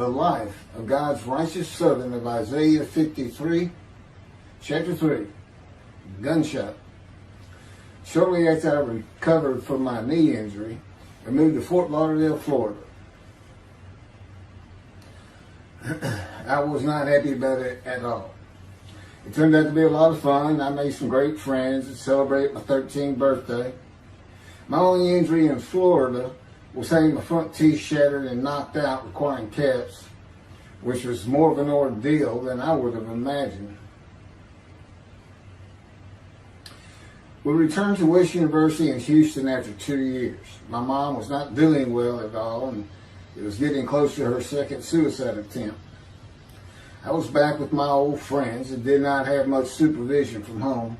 the life of God's righteous servant of Isaiah 53, chapter 3, gunshot. Shortly after I recovered from my knee injury, I moved to Fort Lauderdale, Florida. I was not happy about it at all. It turned out to be a lot of fun. I made some great friends and celebrated my 13th birthday. My only injury in Florida was having my front teeth shattered and knocked out, requiring caps, which was more of an ordeal than I would have imagined. We returned to West University in Houston after 2 years. My mom was not doing well at all, and it was getting close to her second suicide attempt. I was back with my old friends and did not have much supervision from home,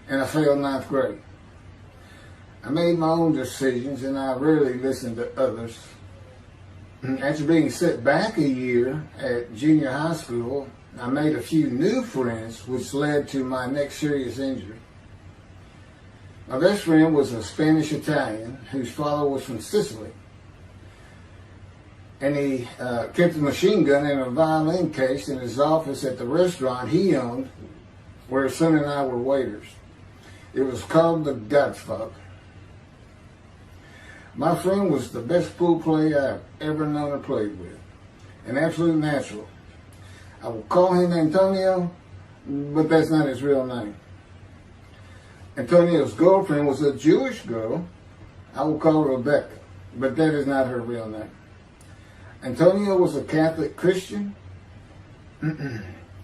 and I failed ninth grade. I made my own decisions, and I rarely listened to others. After being set back a year at junior high school, I made a few new friends, which led to my next serious injury. My best friend was a Spanish Italian whose father was from Sicily. And he kept a machine gun and a violin case in his office at the restaurant he owned, where his son and I were waiters. It was called The Godfather. My friend was the best pool player I've ever known or played with, an absolute natural. I will call him Antonio, but that's not his real name. Antonio's girlfriend was a Jewish girl. I will call her Rebecca, but that is not her real name. Antonio was a Catholic Christian.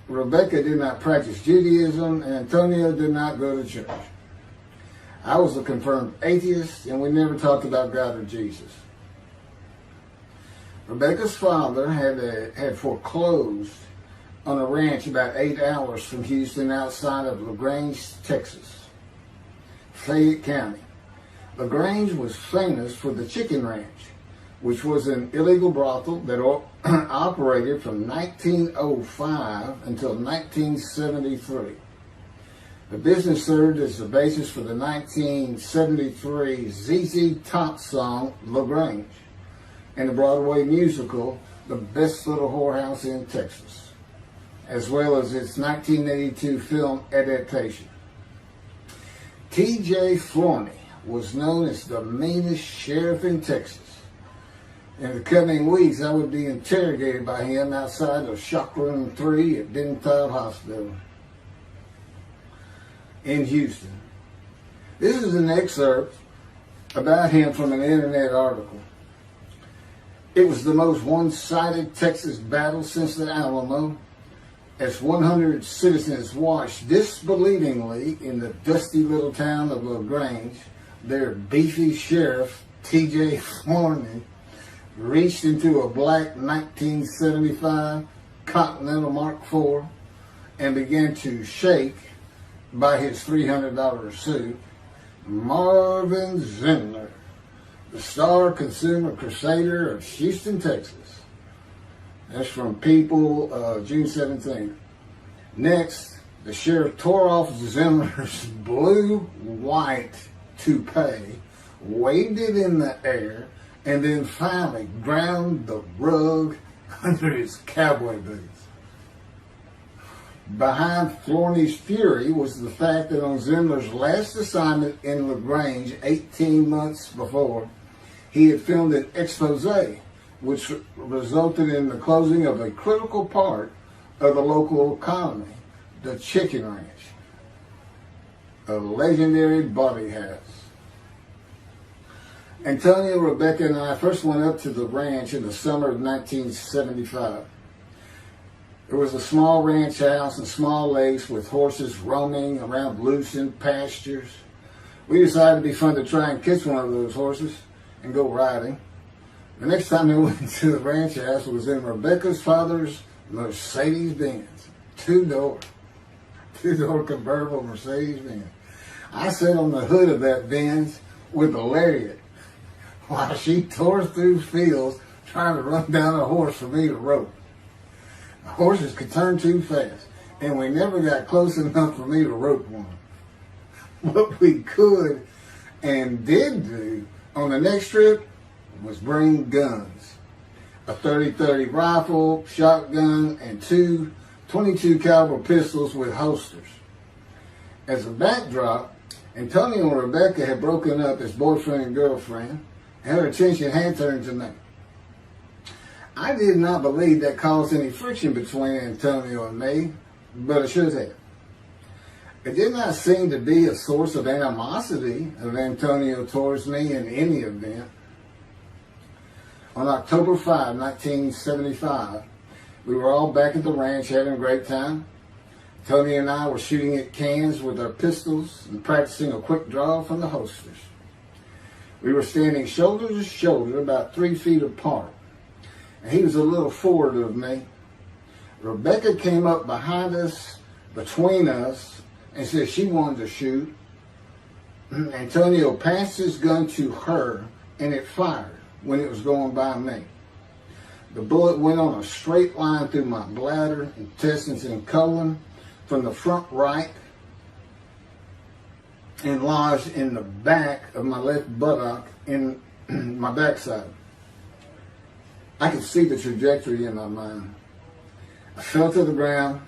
Rebecca did not practice Judaism, and Antonio did not go to church. I was a confirmed atheist, and we never talked about God or Jesus. Rebecca's father had foreclosed on a ranch about 8 hours from Houston outside of LaGrange, Texas, Fayette County. LaGrange was famous for the Chicken Ranch, which was an illegal brothel that operated from 1905 until 1973. The business served as the basis for the 1973 ZZ Top song, LaGrange, and the Broadway musical, The Best Little Whorehouse in Texas, as well as its 1982 film adaptation. T.J. Flourney was known as the meanest sheriff in Texas. In the coming weeks, I would be interrogated by him outside of Shock Room 3 at Dental Hospital in Houston. This is an excerpt about him from an internet article. It was the most one-sided Texas battle since the Alamo, as 100 citizens watched disbelievingly in the dusty little town of LaGrange, their beefy sheriff, T.J. Flourney, reached into a black 1975 Continental Mark IV and began to shake by his $300 suit Marvin Zindler, the star consumer crusader of Houston, Texas. That's from People, June 17th. Next, the sheriff tore off Zindler's blue-white toupee, waved it in the air, and then finally ground the rug under his cowboy boots. Behind Flourney's fury was the fact that on Zindler's last assignment in LaGrange 18 months before, he had filmed an expose which resulted in the closing of a critical part of the local economy, the Chicken Ranch, a legendary body house. Antonio, Rebecca, and I first went up to the ranch in the summer of 1975. There was a small ranch house and small lakes with horses roaming around loosened pastures. We decided it'd be fun to try and catch one of those horses and go riding. The next time we went to the ranch house was in Rebecca's father's Mercedes-Benz, two-door convertible Mercedes-Benz. I sat on the hood of that Benz with a lariat while she tore through fields trying to run down a horse for me to rope. The horses could turn too fast, and we never got close enough for me to rope one. What we could and did do on the next trip was bring guns. a 30-30 rifle, shotgun, and two 22 caliber pistols with holsters. As a backdrop, Antonio and Rebecca had broken up as boyfriend and girlfriend, and her attention had turned to me. I did not believe that caused any friction between Antonio and me, but it should have. It did not seem to be a source of animosity of Antonio towards me in any event. On October 5, 1975, we were all back at the ranch having a great time. Tony and I were shooting at cans with our pistols and practicing a quick draw from the holsters. We were standing shoulder to shoulder, about 3 feet apart, and he was a little forward of me. Rebecca came up behind us, between us, and said she wanted to shoot. Antonio passed his gun to her, and it fired when it was going by me. The bullet went on a straight line through my bladder, intestines, and colon from the front right and lodged in the back of my left buttock in my backside. I could see the trajectory in my mind. I fell to the ground,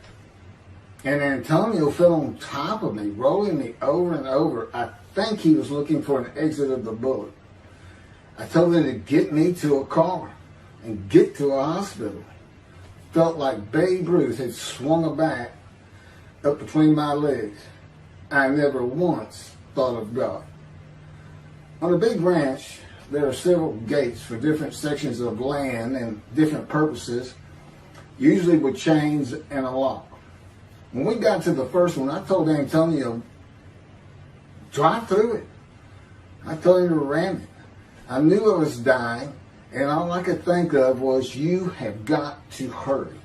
and Antonio fell on top of me, rolling me over and over. I think he was looking for an exit of the bullet. I told him to get me to a car and get to a hospital. Felt like Babe Ruth had swung a bat up between my legs. I never once thought of God. On a big ranch, there are several gates for different sections of land and different purposes, usually with chains and a lock. When we got to the first one, I told Antonio, drive through it. I told him to ram it. I knew I was dying, and all I could think of was, you have got to hurry.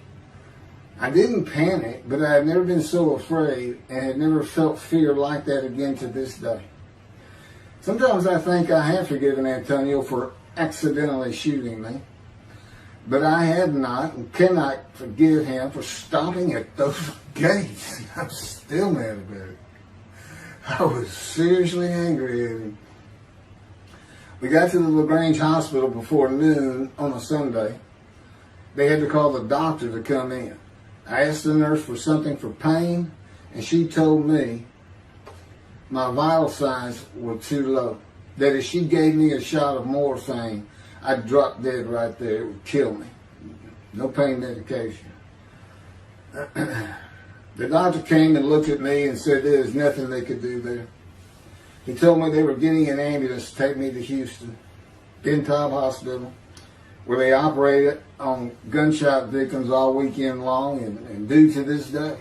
I didn't panic, but I had never been so afraid and had never felt fear like that again to this day. Sometimes I think I have forgiven Antonio for accidentally shooting me, but I have not and cannot forgive him for stopping at those gates. I'm still mad about it. I was seriously angry at him. We got to the LaGrange Hospital before noon on a Sunday. They had to call the doctor to come in. I asked the nurse for something for pain, and she told me my vital signs were too low. That if she gave me a shot of morphine, I'd drop dead right there. It would kill me. No pain medication. The doctor came and looked at me and said there was nothing they could do there. He told me they were getting an ambulance to take me to Houston, Bentob Hospital, where they operated on gunshot victims all weekend long and do to this day.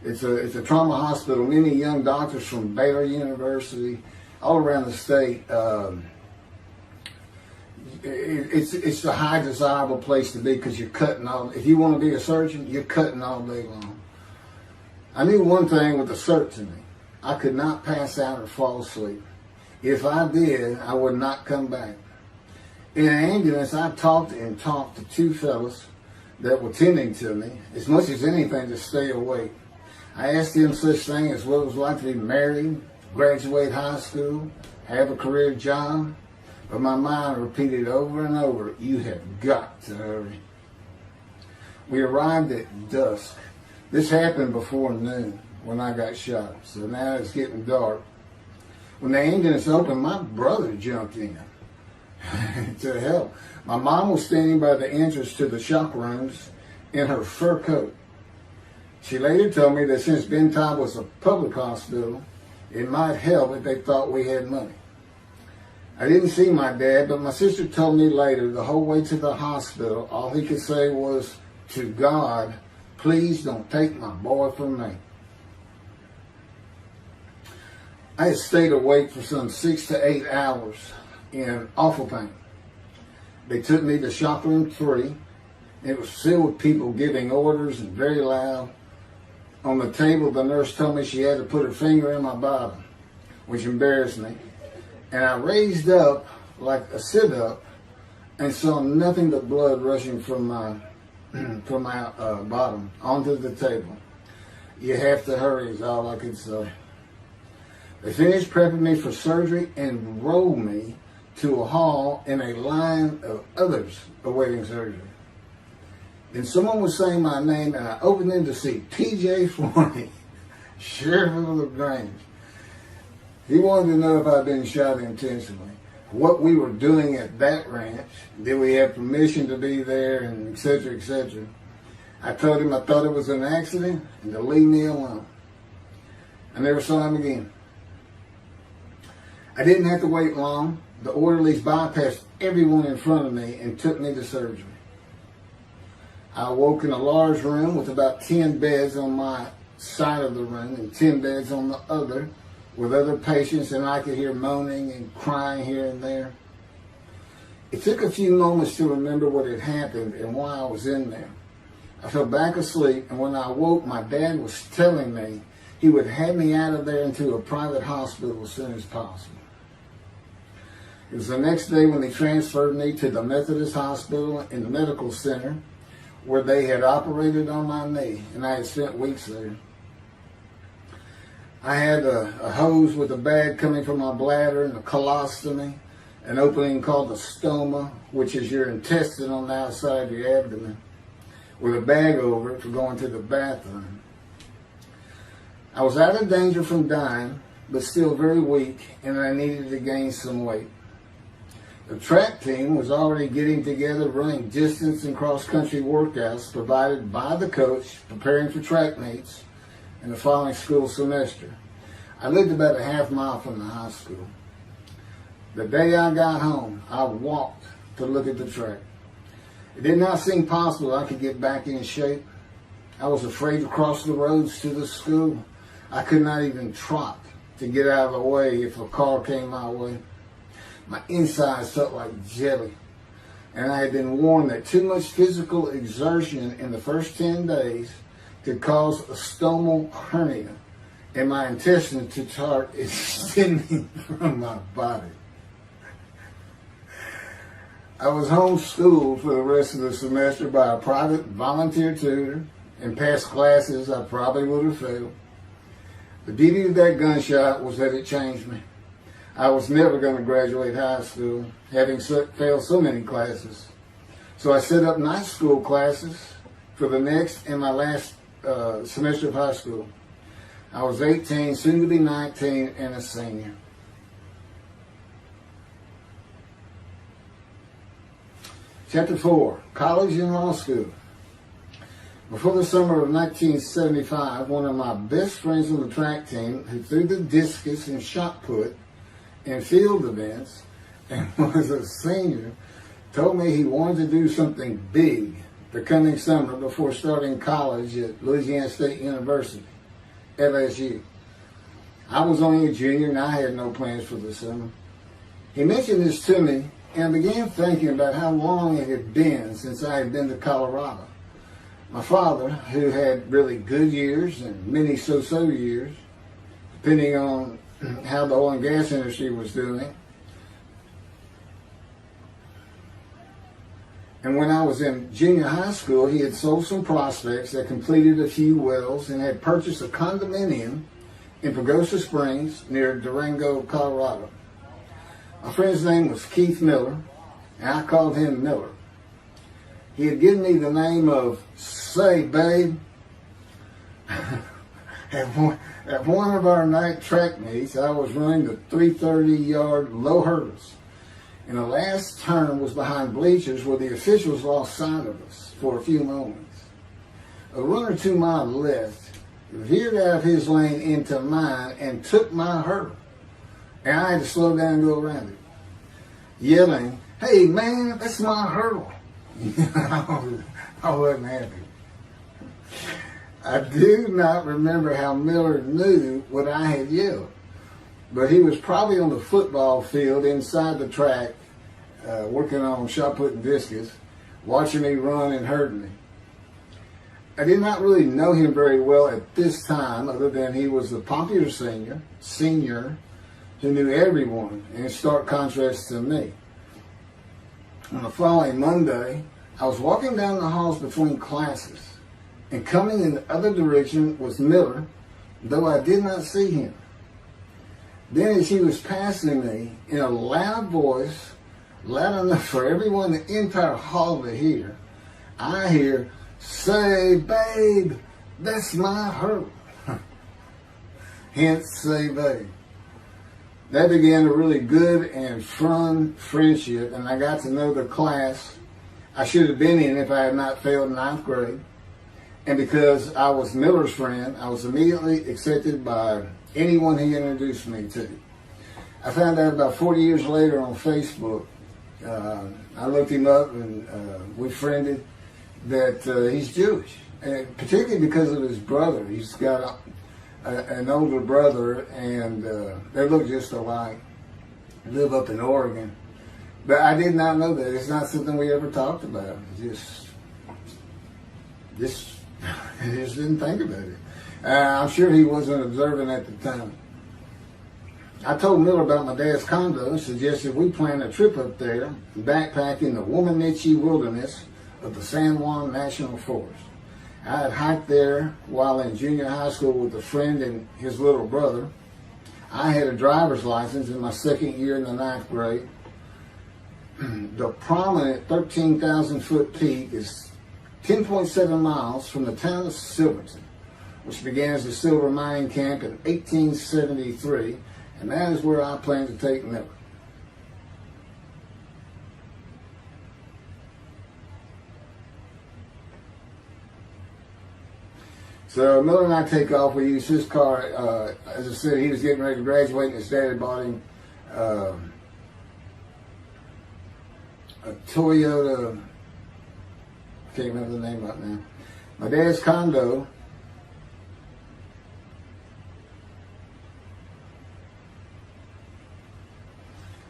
It's a trauma hospital. Many young doctors from Baylor University, all around the state. It's a high desirable place to be because you're cutting all. If you want to be a surgeon, you're cutting all day long. I knew one thing with the certainty. I could not pass out or fall asleep. If I did, I would not come back. In an ambulance, I talked to two fellas that were tending to me, as much as anything to stay awake. I asked them such things as what it was like to be married, graduate high school, have a career job, but my mind repeated over and over, you have got to hurry. We arrived at dusk. This happened before noon when I got shot, so now it's getting dark. When the ambulance opened, my brother jumped in to help. My mom was standing by the entrance to the shock rooms in her fur coat. She later told me that since Bentob was a public hospital, it might help if they thought we had money. I didn't see my dad, but my sister told me later, the whole way to the hospital, all he could say was, to God, please don't take my boy from me. I had stayed awake for some 6 to 8 hours in awful pain. They took me to shock room 3. It was filled with people giving orders and very loud. On the table, the nurse told me she had to put her finger in my bottom, which embarrassed me. And I raised up like a sit-up and saw nothing but blood rushing from my bottom onto the table. You have to hurry is all I could say. They finished prepping me for surgery and rolled me to a hall in a line of others awaiting surgery. Then someone was saying my name, and I opened in to see T.J. Forney, Sheriff of LaGrange. He wanted to know if I'd been shot intentionally, what we were doing at that ranch, did we have permission to be there, and et cetera, et cetera. I told him I thought it was an accident and to leave me alone. I never saw him again. I didn't have to wait long. The orderlies bypassed everyone in front of me and took me to surgery. I awoke in a large room with about 10 beds on my side of the room and 10 beds on the other, with other patients, and I could hear moaning and crying here and there. It took a few moments to remember what had happened and why I was in there. I fell back asleep, and when I woke, my dad was telling me he would have me out of there into a private hospital as soon as possible. It was the next day when they transferred me to the Methodist Hospital in the medical center, where they had operated on my knee, and I had spent weeks there. I had a hose with a bag coming from my bladder and a colostomy, an opening called the stoma, which is your intestine on the outside of your abdomen, with a bag over it for going to the bathroom. I was out of danger from dying, but still very weak, and I needed to gain some weight. The track team was already getting together, running distance and cross-country workouts provided by the coach, preparing for track meets in the following school semester. I lived about a half mile from the high school. The day I got home, I walked to look at the track. It did not seem possible I could get back in shape. I was afraid to cross the roads to the school. I could not even trot to get out of the way if a car came my way. My insides felt like jelly, and I had been warned that too much physical exertion in the first 10 days could cause a stomal hernia, and my intestines to start extending from my body. I was homeschooled for the rest of the semester by a private volunteer tutor, and passed classes I probably would have failed. The beauty of that gunshot was that it changed me. I was never going to graduate high school, having failed so many classes. So I set up night school classes for the next and my last semester of high school. I was 18, soon to be 19, and a senior. Chapter 4, College and Law School. Before the summer of 1975, one of my best friends on the track team, who threw the discus and shot put in field events and was a senior, told me he wanted to do something big the coming summer before starting college at Louisiana State University, LSU. I was only a junior and I had no plans for the summer. He mentioned this to me, and I began thinking about how long it had been since I had been to Colorado. My father, who had really good years and many so-so years, depending on how the oil and gas industry was doing. And when I was in junior high school, he had sold some prospects that completed a few wells and had purchased a condominium in Pagosa Springs near Durango, Colorado. My friend's name was Keith Miller, and I called him Miller. He had given me the name of Say Babe. At one of our night track meets, I was running the 330-yard low hurdles, and the last turn was behind bleachers where the officials lost sight of us for a few moments. A runner to my left veered out of his lane into mine and took my hurdle, and I had to slow down and go around it, yelling, "Hey man, that's my hurdle." I wasn't happy. I do not remember how Miller knew what I had yelled, but he was probably on the football field inside the track, working on shot put and discus, watching me run and hurting me. I did not really know him very well at this time, other than he was the popular senior who knew everyone, in stark contrast to me. On the following Monday, I was walking down the halls between classes, and coming in the other direction was Miller, though I did not see him. Then as he was passing me, in a loud voice, loud enough for everyone in the entire hall to hear, I hear, "Say, babe, that's my hurt." Hence, say, babe. That began a really good and fun friendship, and I got to know the class I should have been in if I had not failed ninth grade. And because I was Miller's friend, I was immediately accepted by anyone he introduced me to. I found out about 40 years later on Facebook. I looked him up and we friended that he's Jewish, and particularly because of his brother. He's got an older brother, and they look just alike. Live up in Oregon. But I did not know that. It's not something we ever talked about. Just I just didn't think about it. I'm sure he wasn't observant at the time. I told Miller about my dad's condo and suggested we plan a trip up there, backpack in the Womanichi wilderness of the San Juan National Forest. I had hiked there while in junior high school with a friend and his little brother. I had a driver's license in my second year in the ninth grade. The prominent 13,000 foot peak is 10.7 miles from the town of Silverton, which began as a silver mining camp in 1873, and that is where I plan to take Miller. So Miller and I take off. We use his car. As I said, he was getting ready to graduate, and his dad had bought him a Toyota, I can't remember the name right now. My dad's condo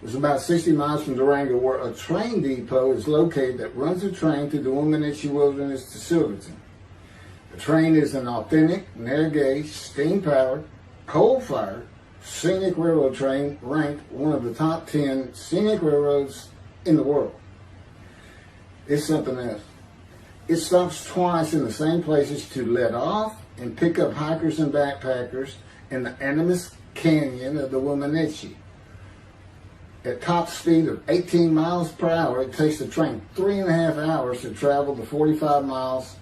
was about 60 miles from Durango, where a train depot is located that runs a train through the Womanichi Wilderness to Silverton. The train is an authentic, narrow-gauge, steam-powered, coal-fired, scenic railroad train ranked one of the top 10 scenic railroads in the world. It's something else. It stops twice in the same places to let off and pick up hikers and backpackers in the Animas Canyon of the Womanichi. At top speed of 18 miles per hour, it takes the train 3.5 hours to travel the 45 miles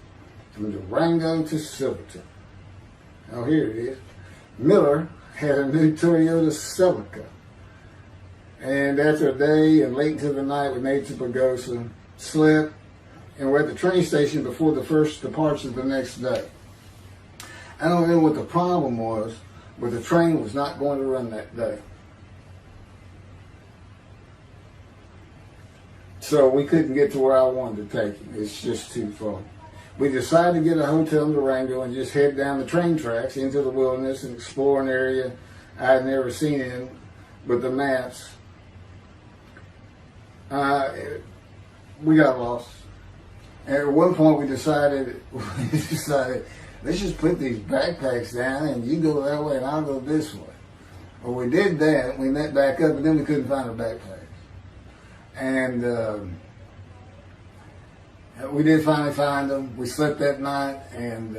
from Durango to Silverton. Now here it is. Miller had a new Toyota Celica. And after a day and late into the night, we made it to Pagosa, slept, and we're at the train station before the first departure the next day. I don't know what the problem was, but the train was not going to run that day. So we couldn't get to where I wanted to take him. It's just too far. We decided to get a hotel in Durango and just head down the train tracks into the wilderness and explore an area I had never seen in with the maps. We got lost. And at one point we decided, let's just put these backpacks down and you go that way and I'll go this way. Well, we did that. We met back up, and then we couldn't find our backpacks. And we did finally find them. We slept that night, and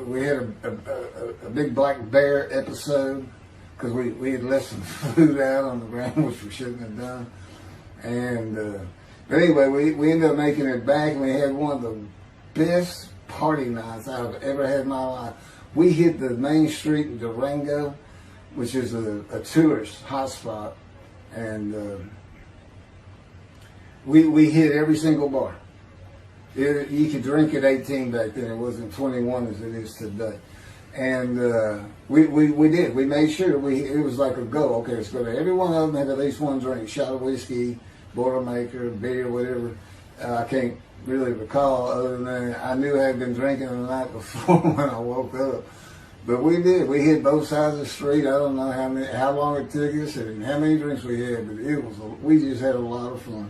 we had a big black bear episode because we had left some food out on the ground, which we shouldn't have done. And but anyway, we ended up making it back, and we had one of the best party nights I've ever had in my life. We hit the main street in Durango, which is a tourist hotspot, and we hit every single bar. You could drink at 18 back then. It wasn't 21 as it is today. And we did. We made sure it was like a go. Okay, let's go to every one of them had at least one drink, shot of whiskey, Boilermaker, beer, whatever. I can't really recall other than I knew I had been drinking the night before when I woke up. But we did. We hit both sides of the street. I don't know how long it took us and how many drinks we had, but we just had a lot of fun.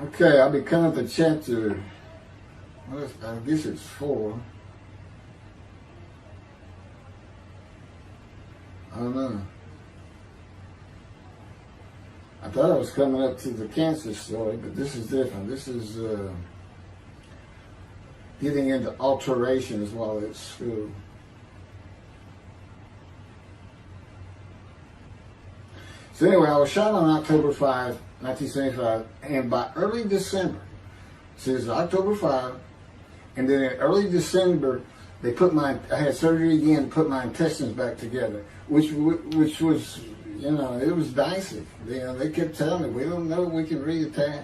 Okay, I'll be coming to chapter, well, I guess it's 4. I don't know. I thought I was coming up to the cancer story, but this is different. This is getting into alterations while at school. So anyway, I was shot on October 5, 1975, and by early December, so it was October 5, and then in early December, I had surgery again to put my intestines back together, which was, it was dicey. They kept telling me, we don't know if we can reattach.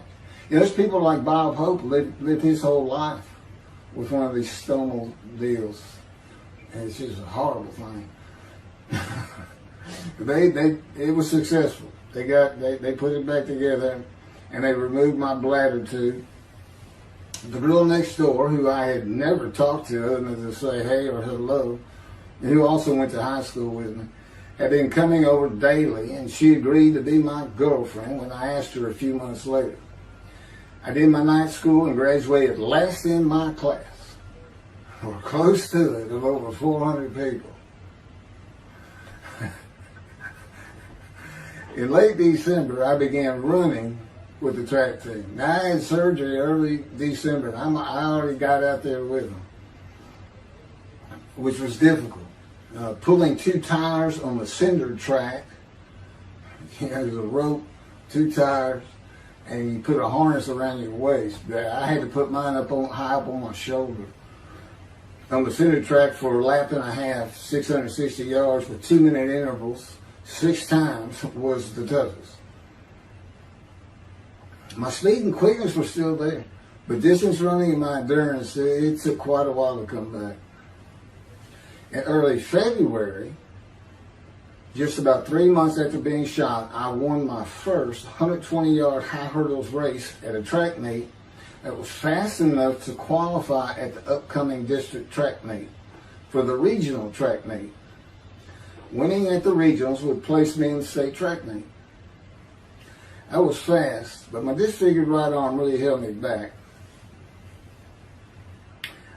There's people like Bob Hope lived his whole life with one of these stonal deals. And it's just a horrible thing. It was successful. They put it back together, and they removed my bladder tube. The girl next door, who I had never talked to other than to say hey or hello, and who also went to high school with me, had been coming over daily, and she agreed to be my girlfriend when I asked her a few months later. I did my night school and graduated last in my class, or close to it, of over 400 people. In late December, I began running with the track team. Now, I had surgery early December. I already got out there with them, which was difficult. Pulling 2 tires on the cinder track. There's a rope, 2 tires, and you put a harness around your waist. I had to put mine high up on my shoulder. On the cinder track for a lap and a half, 660 yards with 2-minute intervals, 6 times was the toughest. My speed and quickness were still there, but distance running and my endurance, it took quite a while to come back. In early February, just about 3 months after being shot, I won my first 120-yard high hurdles race at a track meet that was fast enough to qualify at the upcoming district track meet for the regional track meet. Winning at the regionals would place me in the state track meet. I was fast, but my disfigured right arm really held me back.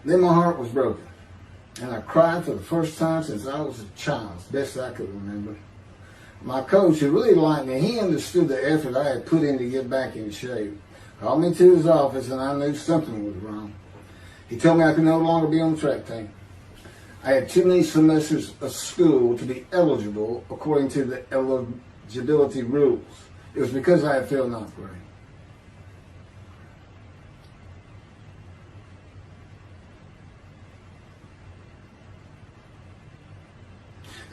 Then my heart was broken, and I cried for the first time since I was a child, as best I could remember. My coach, who really liked me, he understood the effort I had put in to get back in shape. Called me to his office, and I knew something was wrong. He told me I could no longer be on the track team. I had too many semesters of school to be eligible according to the eligibility rules. It was because I had failed 9th grade.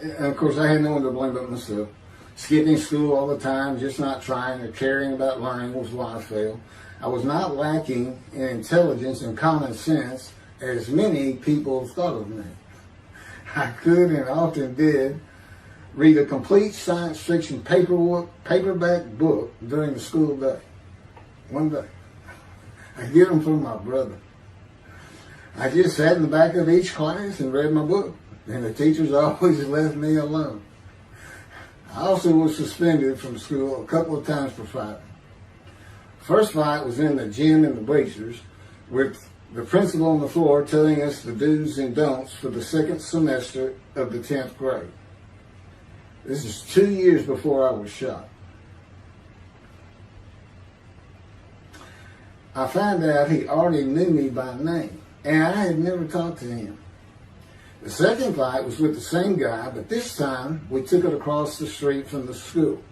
And of course, I had no one to blame but myself. Skipping school all the time, just not trying or caring about learning was why I failed. I was not lacking in intelligence and common sense, as many people thought of me. I could and often did read a complete science fiction paperback book during the school day. One day. I get them from my brother. I just sat in the back of each class and read my book, and the teachers always left me alone. I also was suspended from school a couple of times for fighting. First fight was in the gym in the bleachers with the principal on the floor telling us the do's and don'ts for the second semester of the 10th grade. This is 2 years before I was shot. I found out he already knew me by name, and I had never talked to him. The second fight was with the same guy, but this time we took it across the street from the school.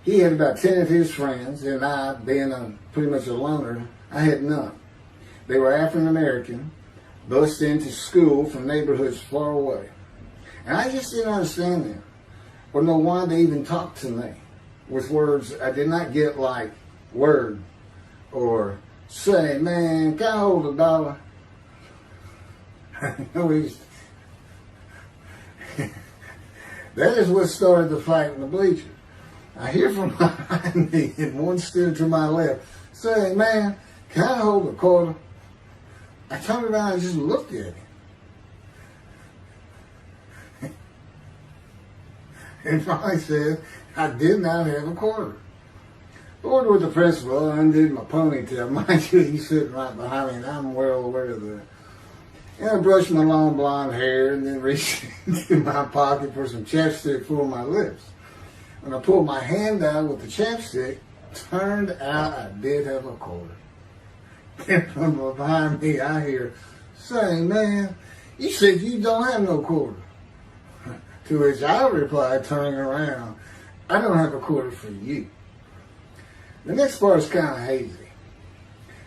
He had about 10 of his friends, and I, being pretty much a loner, I had none. They were African American, bused into school from neighborhoods far away. And I just didn't understand them, or know why they even talked to me with words I did not get, like word, or say, man, can I hold $1? That is what started the fight in the bleachers. I hear from behind me, and one stood to my left, saying, man, can I hold $1? I turned around and just looked at him. And finally said, I did not have $1. Ordered with the principal, I undid my ponytail. Mind you, he's sitting right behind me, and I'm well aware of that. And I brushed my long blonde hair and then reached into my pocket for some chapstick for my lips. When I pulled my hand out with the chapstick, turned out I did have a quarter. And from behind me, I hear, "Say, man, you said you don't have no quarter." To which I replied, turning around, "I don't have a quarter for you." The next part is kind of hazy.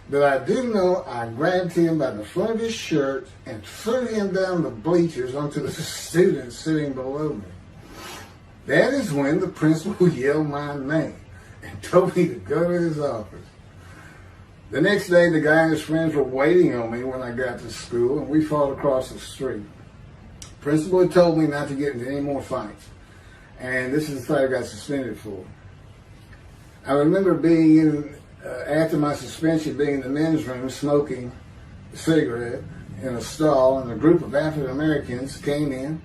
But I do know I grabbed him by the front of his shirt and threw him down the bleachers onto the students sitting below me. That is when the principal yelled my name and told me to go to his office. The next day, the guy and his friends were waiting on me when I got to school, and we fought across the street. The principal had told me not to get into any more fights, and this is the fight I got suspended for. I remember being in, after my suspension, being in the men's room smoking a cigarette in a stall, and a group of African Americans came in,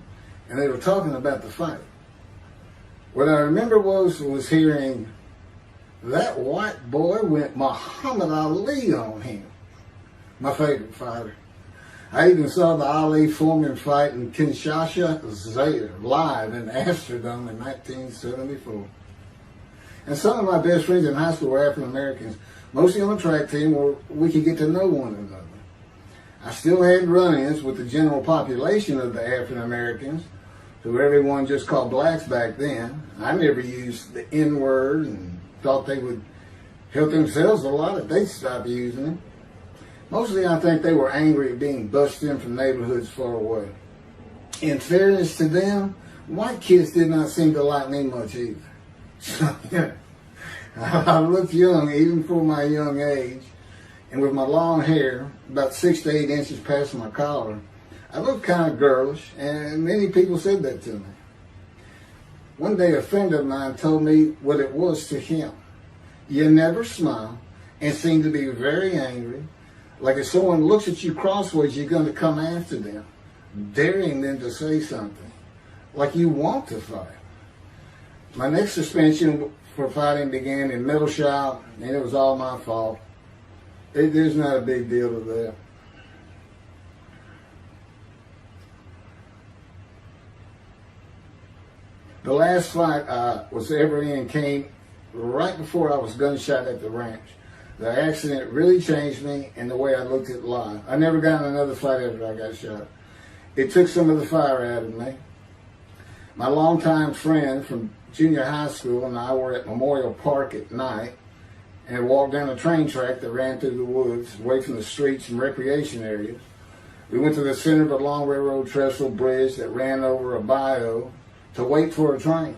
and they were talking about the fight. What I remember was hearing, "That white boy went Muhammad Ali on him." My favorite fighter. I even saw the Ali Foreman fight in Kinshasa, Zaire, live in Amsterdam in 1974. And some of my best friends in high school were African Americans, mostly on the track team where we could get to know one another. I still had run-ins with the general population of the African Americans, who everyone just called blacks back then. I never used the N-word and thought they would help themselves a lot if they stopped using it. Mostly I think they were angry at being bused in from neighborhoods far away. In fairness to them, white kids did not seem to like me much either. So, yeah, I looked young even for my young age, and with my long hair, about 6 to 8 inches past my collar, I looked kind of girlish, and many people said that to me. One day a friend of mine told me what it was to him. You never smile and seem to be very angry, like if someone looks at you crossways, you're going to come after them, daring them to say something, like you want to fight. My next suspension for fighting began in middle shop, and it was all my fault. There's not a big deal to that. The last fight I was ever in came right before I was gunshot at the ranch. The accident really changed me and the way I looked at life. I never got in another fight after I got shot. It took some of the fire out of me. My longtime friend from junior high school and I were at Memorial Park at night and walked down a train track that ran through the woods, away from the streets and recreation areas. We went to the center of a long railroad trestle bridge that ran over a bayou to wait for a train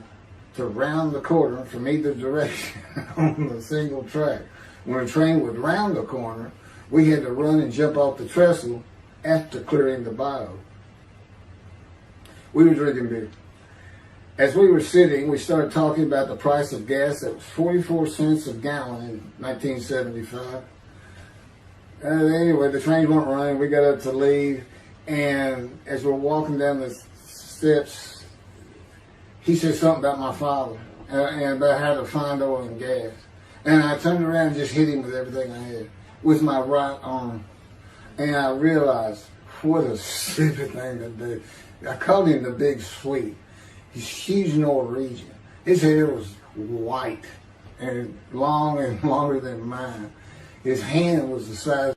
to round the corner from either direction on the single track. When a train would round the corner, we had to run and jump off the trestle after clearing the bayou. We were drinking beer. As we were sitting, we started talking about the price of gas that was 44 cents a gallon in 1975. Anyway, the trains weren't running. We got up to leave, and as we're walking down the steps, he said something about my father and about how to find oil and gas. And I turned around and just hit him with everything I had, with my right arm. And I realized, what a stupid thing to do. I called him the Big Sweet. He's huge Norwegian. His hair was white and long and longer than mine. His hand was the size.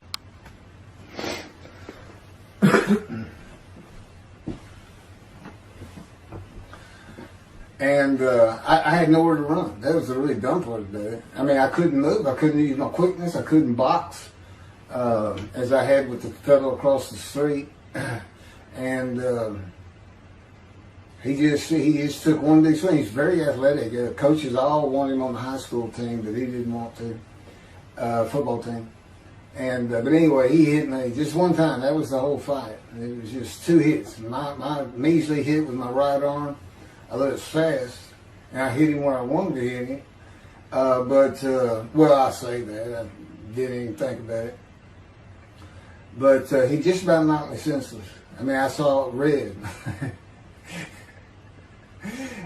And I had nowhere to run. That was the really dumb part of it. I mean, I couldn't move. I couldn't use my quickness. I couldn't box as I had with the fellow across the street. And he just took one big swing. He's very athletic. Coaches all wanted him on the high school team, but he didn't want to. Football team. And but anyway, he hit me just one time. That was the whole fight. It was just 2 hits. My measly hit with my right arm. I let it fast, and I hit him where I wanted to hit him. Well, I say that. I didn't even think about it. But he just about knocked me senseless. I mean, I saw red.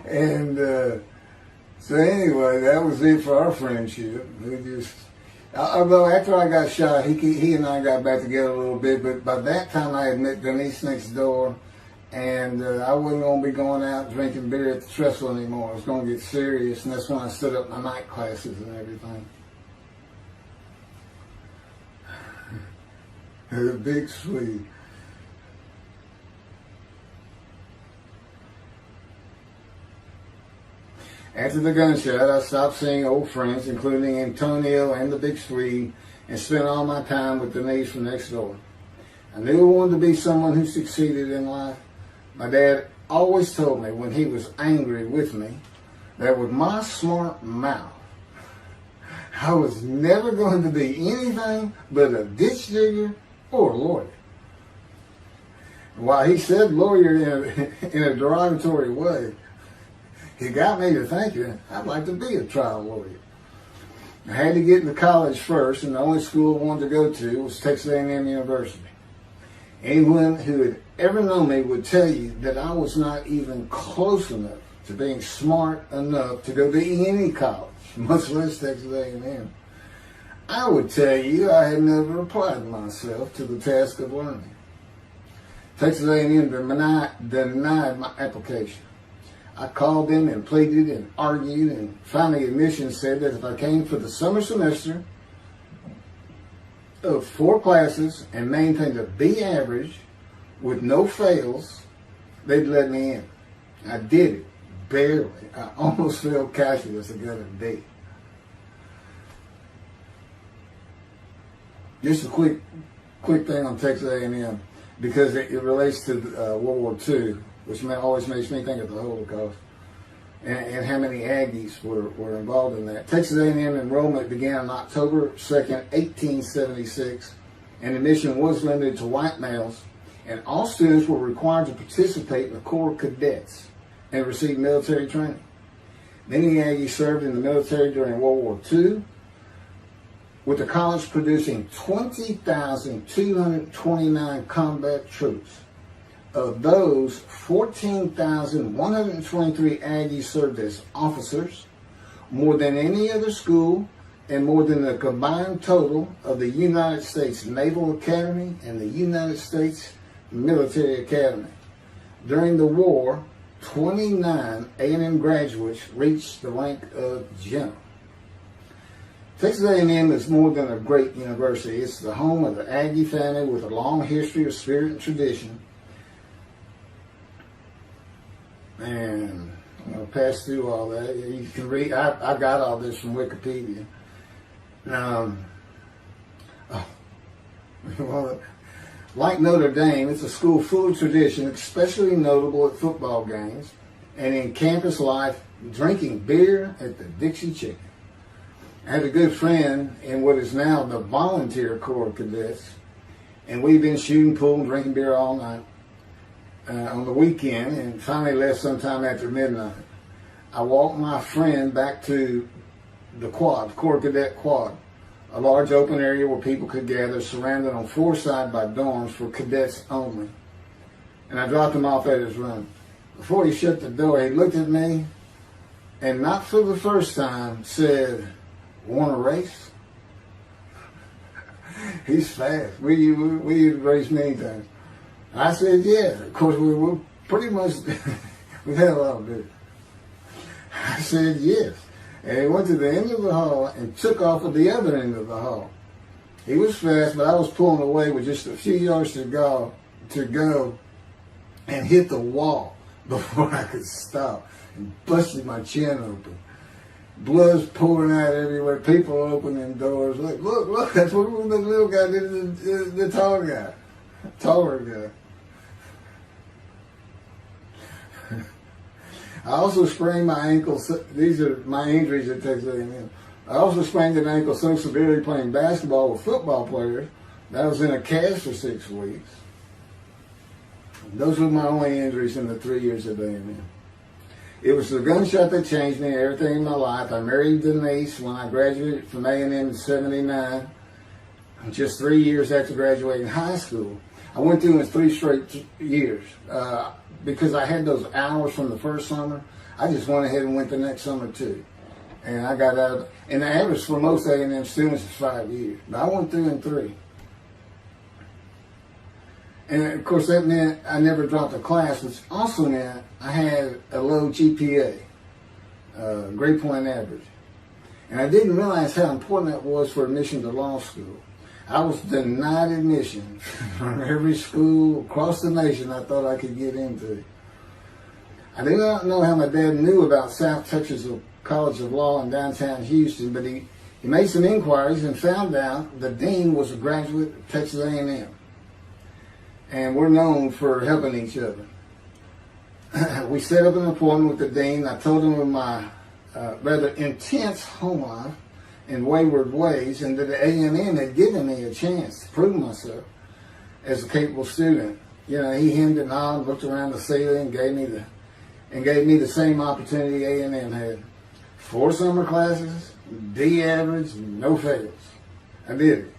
And so anyway, that was it for our friendship. Although after I got shot, he and I got back together a little bit, but by that time I had met Denise next door, And I wasn't going to be going out drinking beer at the trestle anymore. I was going to get serious, and that's when I set up my night classes and everything. The big Swede. After the gunshot, I stopped seeing old friends, including Antonio and the big Swede, and spent all my time with Denise from next door. I knew I wanted to be someone who succeeded in life. My dad always told me when he was angry with me that with my smart mouth, I was never going to be anything but a ditch digger or a lawyer. While he said lawyer in a derogatory way, he got me to thinking I'd like to be a trial lawyer. I had to get into college first, and the only school I wanted to go to was Texas A&M University. Anyone who had ever known me would tell you that I was not even close enough to being smart enough to go to any college, much less Texas A&M. I would tell you I had never applied myself to the task of learning. Texas A&M denied my application. I called them and pleaded and argued, and finally admissions said that if I came for the summer semester of 4 classes and maintained a B average with no fails, they'd let me in. I did it, barely. I almost failed calculus and got a D. Just a quick thing on Texas A&M, because it relates to World War II, which always makes me think of the Holocaust, and how many Aggies were involved in that. Texas A&M enrollment began on October 2nd, 1876, and admission was limited to white males, and all students were required to participate in the Corps of Cadets and receive military training. Many Aggies served in the military during World War II, with the college producing 20,229 combat troops. Of those, 14,123 Aggies served as officers, more than any other school, and more than the combined total of the United States Naval Academy and the United States Military Academy. During the war, 29 A&M graduates reached the rank of general. Texas A&M is more than a great university. It's the home of the Aggie family with a long history of spirit and tradition. And I'm going to pass through all that. You can read, I got all this from Wikipedia. Well, like Notre Dame, it's a school full of tradition, especially notable at football games and in campus life, drinking beer at the Dixie Chicken. I had a good friend in what is now the Volunteer Corps of Cadets, and we've been shooting pool and drinking beer all night on the weekend, and finally left sometime after midnight. I walked my friend back to the quad, Corps Cadet Quad, a large open area where people could gather, surrounded on 4 sides by dorms for cadets only. And I dropped him off at his room. Before he shut the door, he looked at me, and not for the first time, said, "Want to race?" He's fast. We raced many times. I said, yeah. Of course, we were pretty much, we had a lot of beer. I said, yes. And he went to the end of the hall and took off at the other end of the hall. He was fast, but I was pulling away with just a few yards to go and hit the wall before I could stop and busted my chin open. Blood's pouring out everywhere. People opening doors. Look, that's what the little guy did to the tall guy. Taller guy. I also sprained my ankle. These are my injuries at Texas A&M. I also sprained an ankle so severely playing basketball with football players that I was in a cast for 6 weeks. Those were my only injuries in the 3 years at A&M. It was the gunshot that changed me, everything in my life. I married Denise when I graduated from A&M in '79, just 3 years after graduating high school. I went through it in 3 straight years. Because I had those hours from the first summer, I just went ahead and went the next summer too. And I got out, and the average for most A&M students is 5 years. But I went through in 3. And of course that meant I never dropped a class, which also meant I had a low GPA, grade point average. And I didn't realize how important that was for admission to law school. I was denied admission from every school across the nation I thought I could get into. I do not know how my dad knew about South Texas College of Law in downtown Houston, but he made some inquiries and found out the dean was a graduate of Texas A&M. And we're known for helping each other. We set up an appointment with the dean. I told him of my rather intense home life and wayward ways, and that the A&M had given me a chance to prove myself as a capable student. You know, he hemmed and hawed, looked around the ceiling, and gave me the same opportunity A&M had. 4 summer classes, D average, no fails. I did it.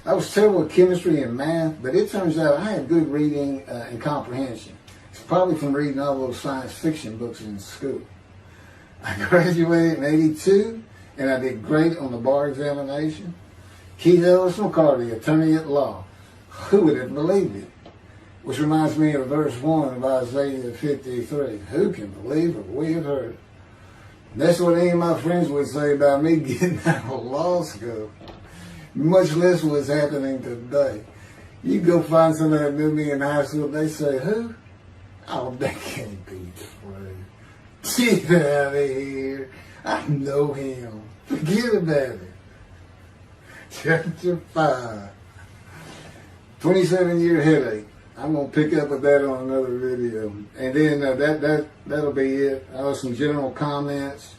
I was terrible at chemistry and math, but it turns out I had good reading and comprehension. It's probably from reading all those science fiction books in school. I graduated in '82, and I did great on the bar examination. Keith Ellis McCarty, attorney at law. Who would have believed it? Which reminds me of verse 1 of Isaiah 53. Who can believe what we have heard? That's what any of my friends would say about me getting out of law school. Much less what's happening today. You go find somebody that knew me in high school, they say, who? Oh, that can't be true. Get out of here. I know him. Forget about it. Chapter 5. 27-year headache. I'm going to pick up with that on another video. And then that'll be it. Some general comments.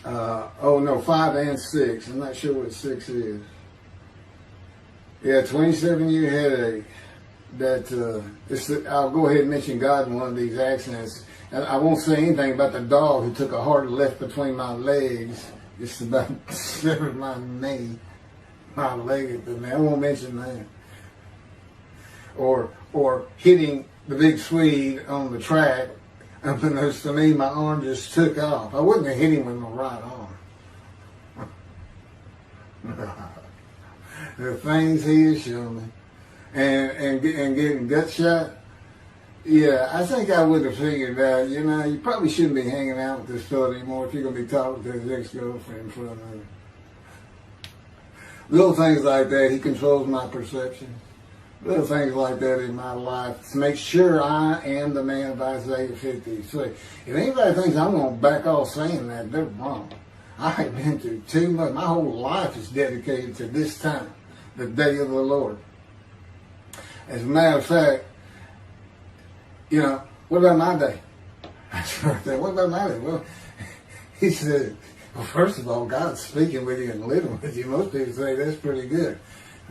5 and 6. I'm not sure what 6 is. Yeah, 27-year headache. I'll go ahead and mention God in one of these accidents. And I won't say anything about the dog who took a hard left between my legs, just about severed my knee, my leg at the knee. I won't mention that. Or hitting the big Swede on the track. Unbeknownst to me, my arm just took off. I wouldn't have hit him with my right arm. The things he has shown me. And getting gut shot. Yeah, I think I would have figured out, you probably shouldn't be hanging out with this fella anymore if you're going to be talking to his ex-girlfriend in front of her. Little things like that, he controls my perception. Little things like that in my life to make sure I am the man of Isaiah 53. If anybody thinks I'm going to back off saying that, they're wrong. I have been through too much. My whole life is dedicated to this time, the day of the Lord. As a matter of fact, what about my day? What about my day? Well, he said, well, first of all, God's speaking with you and living with you. Most people say that's pretty good.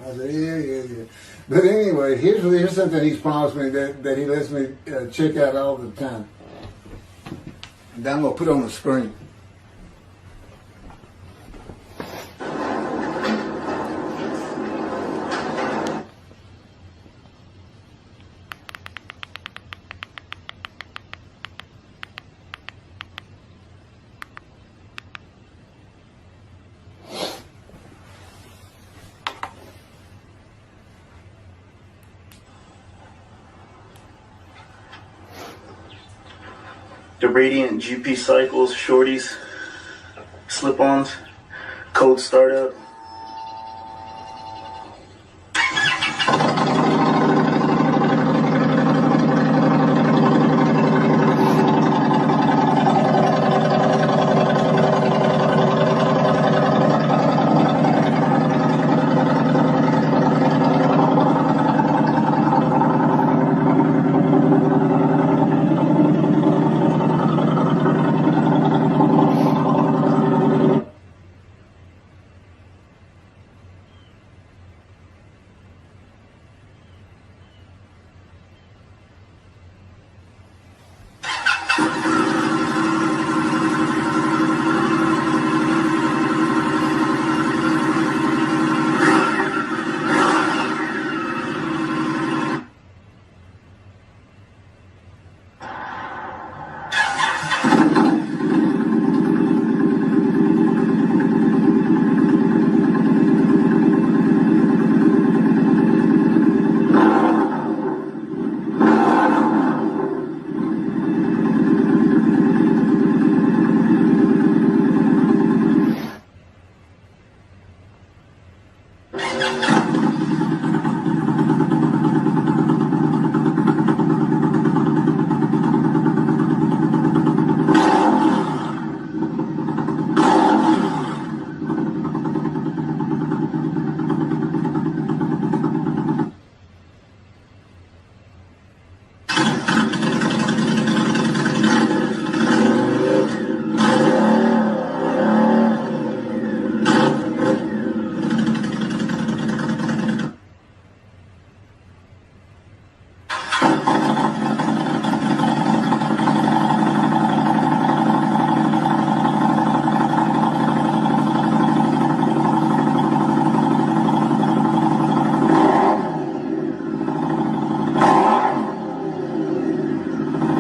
I said, yeah. But anyway, here's something he's promised me that he lets me check out all the time. And I'm going to put on the screen. The Radiant GP Cycles, Shorties, Slip-Ons, Code Startup.